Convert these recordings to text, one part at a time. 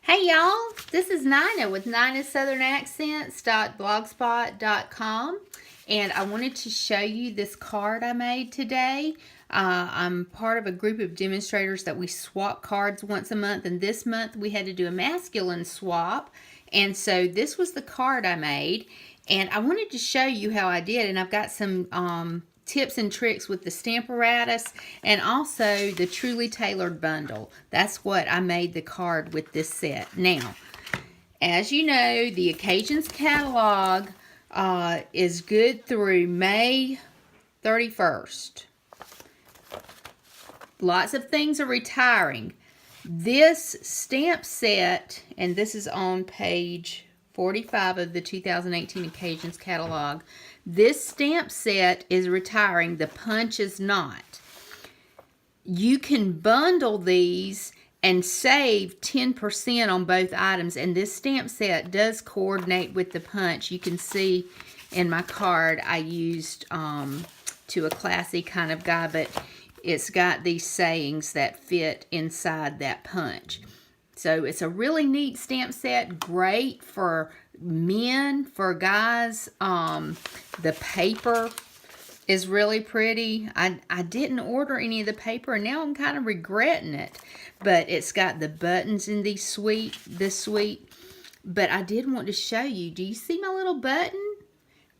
Hey y'all, this is Nina with ninasouthern.accents.blogspot.com, and I wanted to show you this card I made today. I'm part of a group of demonstrators that we swap cards once a month, and this month we had to do a masculine swap, and so this was the card I made, and I wanted to show you how I did, and I've got some tips and tricks with the Stamparatus and also the Truly Tailored bundle. That's what I made the card with this set. Now, as you know, the Occasions catalog is good through May 31st. Lots of things are retiring. This stamp set, and this is on page 45 of the 2018 Occasions catalog, this stamp set is retiring. The punch is not. You can bundle these and save 10% on both items, and this stamp set does coordinate with the punch. You can see in my card I used To a Classy Kind of Guy, but it's got these sayings that fit inside that punch. So it's a really neat stamp set, great for men, for guys. The paper is really pretty. I didn't order any of the paper, and now I'm kind of regretting it. But it's got the buttons in this suite. But I did want to show you. Do you see my little button?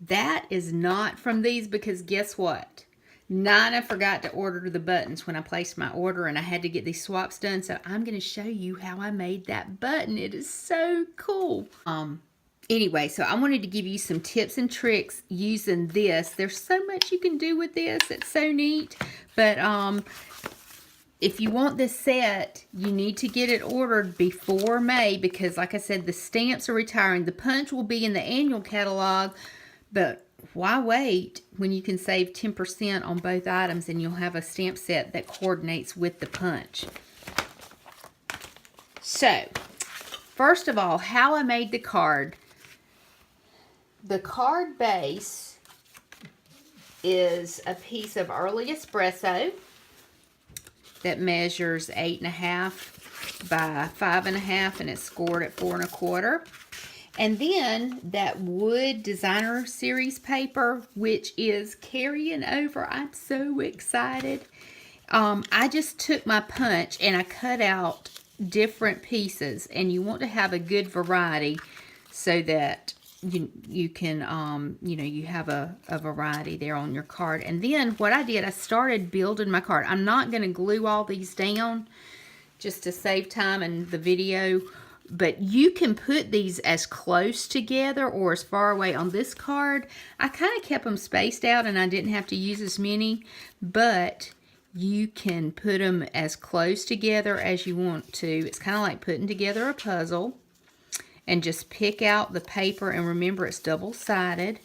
That is not from these, because guess what? Nina forgot to order the buttons when I placed my order, and I had to get these swaps done. So I'm going to show you how I made that button. It is so cool. Anyway, so I wanted to give you some tips and tricks using this. There's so much you can do with this. It's so neat. But if you want this set, you need to get it ordered before May, because like I said, the stamps are retiring. The punch will be in the annual catalog, but why wait when you can save 10% on both items and you'll have a stamp set that coordinates with the punch. So, first of all, how I made the card. The card base is a piece of early espresso that measures 8.5 by 5.5, and it's scored at 4 1/4. And then that wood designer series paper, which is carrying over. I'm so excited. I just took my punch and I cut out different pieces, and you want to have a good variety so that you can, you have a variety there on your card. And then what I did, I started building my card. I'm not going to glue all these down just to save time in the video, but you can put these as close together or as far away. On this card, I kind of kept them spaced out and I didn't have to use as many, but you can put them as close together as you want to. It's kind of like putting together a puzzle, and just pick out the paper, and remember it's double-sided.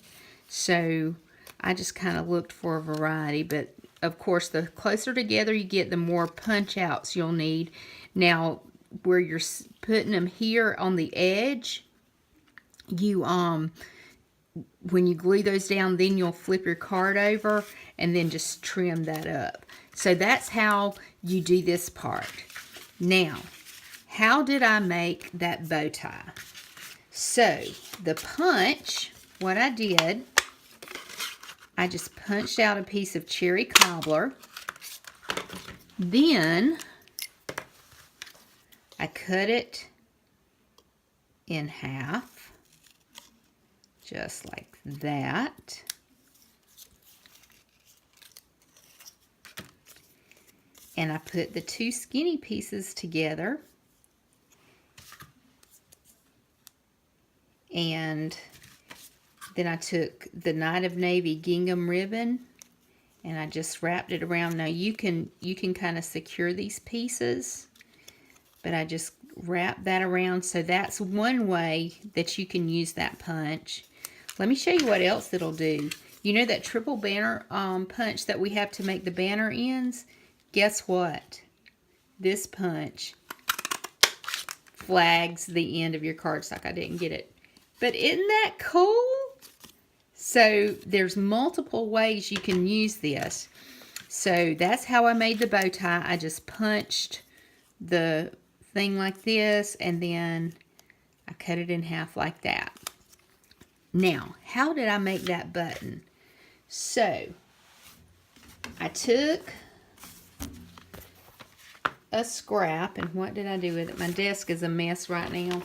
So I just kind of looked for a variety, but of course the closer together you get, the more punch outs you'll need. Now, where you're putting them here on the edge, you when you glue those down, then you'll flip your card over and then just trim that up. So that's how you do this part. Now, how did I make that bow tie? So the punch, what I did, I just punched out a piece of cherry cobbler. Then I cut it in half, just like that. And I put the two skinny pieces together. And then I took the Night of Navy gingham ribbon and I just wrapped it around. Now you can kind of secure these pieces, but I just wrap that around. So that's one way that you can use that punch. Let me show you what else it'll do. You know that triple banner punch that we have to make the banner ends? Guess what? This punch flags the end of your cardstock. I didn't get it. But isn't that cool? So there's multiple ways you can use this. So that's how I made the bow tie. I just punched the thing like this, and then I cut it in half like that. Now, how did I make that button? So, I took a scrap, and what did I do with it? My desk is a mess right now.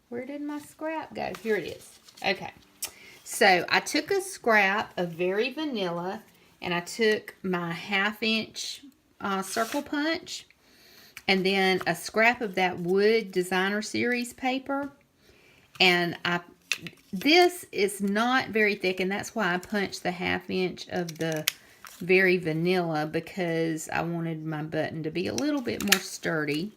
Where did my scrap go? Here it is. Okay. So, I took a scrap of Very Vanilla, and I took my 1/2" circle punch, and then a scrap of that Wood Designer Series paper. And this is not very thick, and that's why I punched the 1/2" of the Very Vanilla, because I wanted my button to be a little bit more sturdy.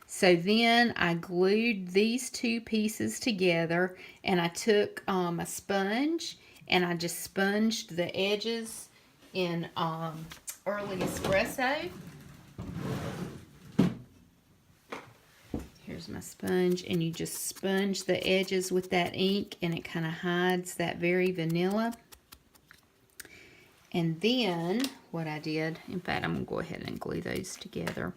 So then I glued these two pieces together, and I took a sponge, and I just sponged the edges in Early Espresso. Here's my sponge, and you just sponge the edges with that ink, and it kind of hides that Very Vanilla. And then what I did, in fact, I'm going to go ahead and glue those together.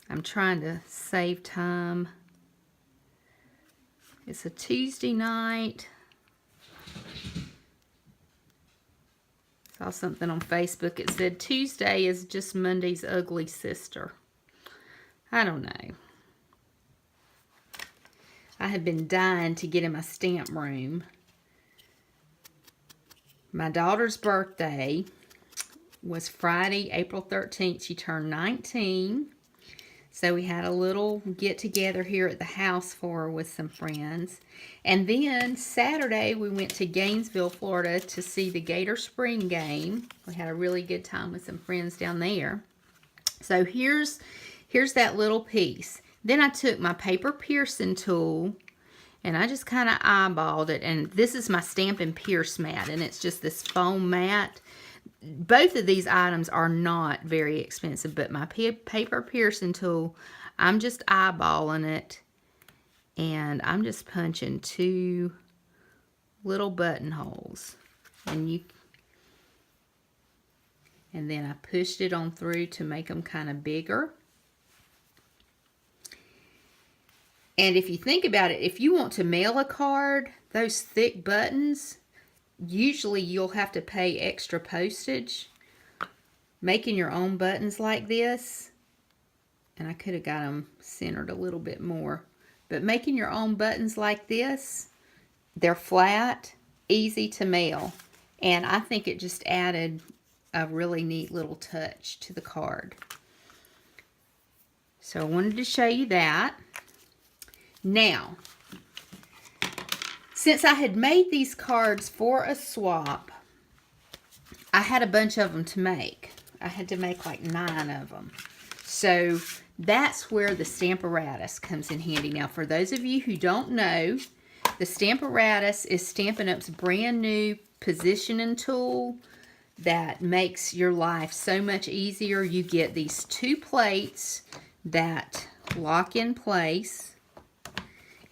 I'm trying to save time. It's a Tuesday night. Saw something on Facebook. It said Tuesday is just Monday's ugly sister. I don't know. I have been dying to get in my stamp room. My daughter's birthday was Friday, April 13th. She turned 19. So we had a little get together here at the house for her with some friends. And then Saturday we went to Gainesville, Florida to see the Gator Spring game. We had a really good time with some friends down there. So here's that little piece. Then I took my paper piercing tool and I just kind of eyeballed it. And this is my Stampin' Pierce mat, and it's just this foam mat. Both of these items are not very expensive, but my paper piercing tool, I'm just eyeballing it, and I'm just punching two little buttonholes, and then I pushed it on through to make them kind of bigger. And if you think about it, if you want to mail a card, those thick buttons, usually you'll have to pay extra postage. Making your own buttons like this, and I could have got them centered a little bit more, but making your own buttons like this, they're flat, easy to mail, and I think it just added a really neat little touch to the card. So I wanted to show you that. Now, since I had made these cards for a swap, I had a bunch of them to make. I had to make like 9 of them. So that's where the Stamparatus comes in handy. Now, for those of you who don't know, the Stamparatus is Stampin' Up's brand new positioning tool that makes your life so much easier. You get these 2 plates that lock in place.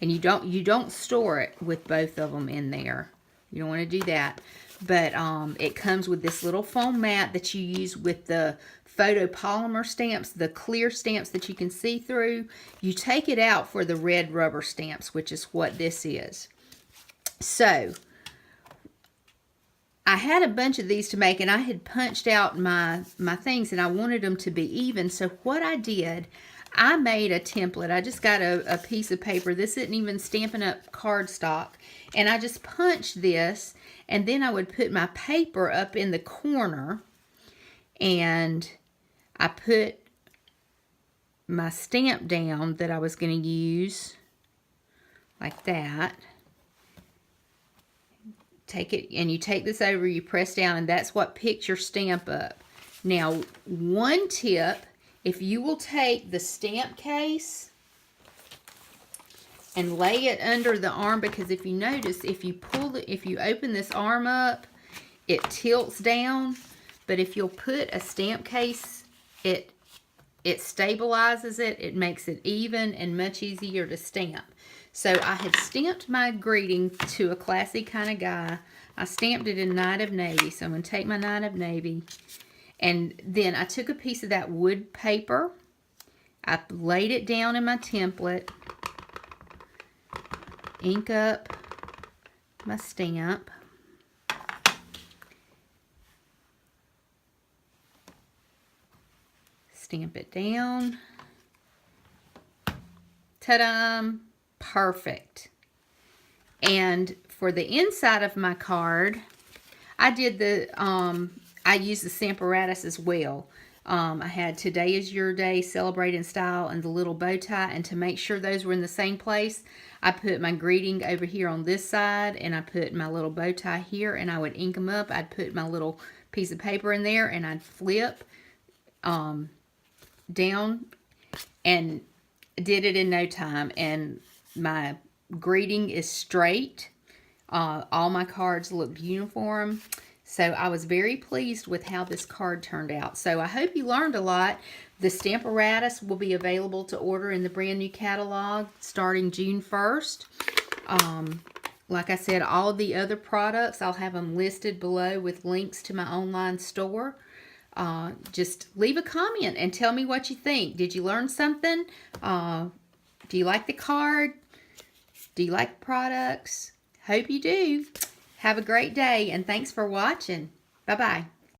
And you don't store it with both of them in there. You don't want to do that. But it comes with this little foam mat that you use with the photopolymer stamps, the clear stamps that you can see through. You take it out for the red rubber stamps, which is what this is. So, I had a bunch of these to make, and I had punched out my things, and I wanted them to be even. So what I did, I made a template. I just got a piece of paper. This isn't even Stampin' Up cardstock. And I just punched this, and then I would put my paper up in the corner, and I put my stamp down that I was going to use like that. Take it, and you take this over, you press down, and that's what picks your stamp up. Now, one tip, if you will take the stamp case and lay it under the arm, because if you notice, if you open this arm up, it tilts down. But if you'll put a stamp case, it stabilizes it. It makes it even and much easier to stamp. So I had stamped my greeting to a classy kind of guy. I stamped it in Night of Navy. So I'm going to take my Night of Navy, And then I took a piece of that wood paper. I laid it down in my template. Ink up my stamp. Stamp it down. Ta-da! Perfect. And for the inside of my card, I did the, I used the Stamparatus as well. I had Today is Your Day, Celebrate in Style, and the little bow tie. And to make sure those were in the same place, I put my greeting over here on this side, and I put my little bow tie here, and I would ink them up. I'd put my little piece of paper in there, and I'd flip down, and did it in no time. And my greeting is straight. All my cards look uniform. So I was very pleased with how this card turned out. So I hope you learned a lot. The Stamparatus will be available to order in the brand new catalog starting June 1st. Like I said, all of the other products, I'll have them listed below with links to my online store. Just leave a comment and tell me what you think. Did you learn something? Do you like the card? Do you like the products? Hope you do. Have a great day, and thanks for watching. Bye-bye.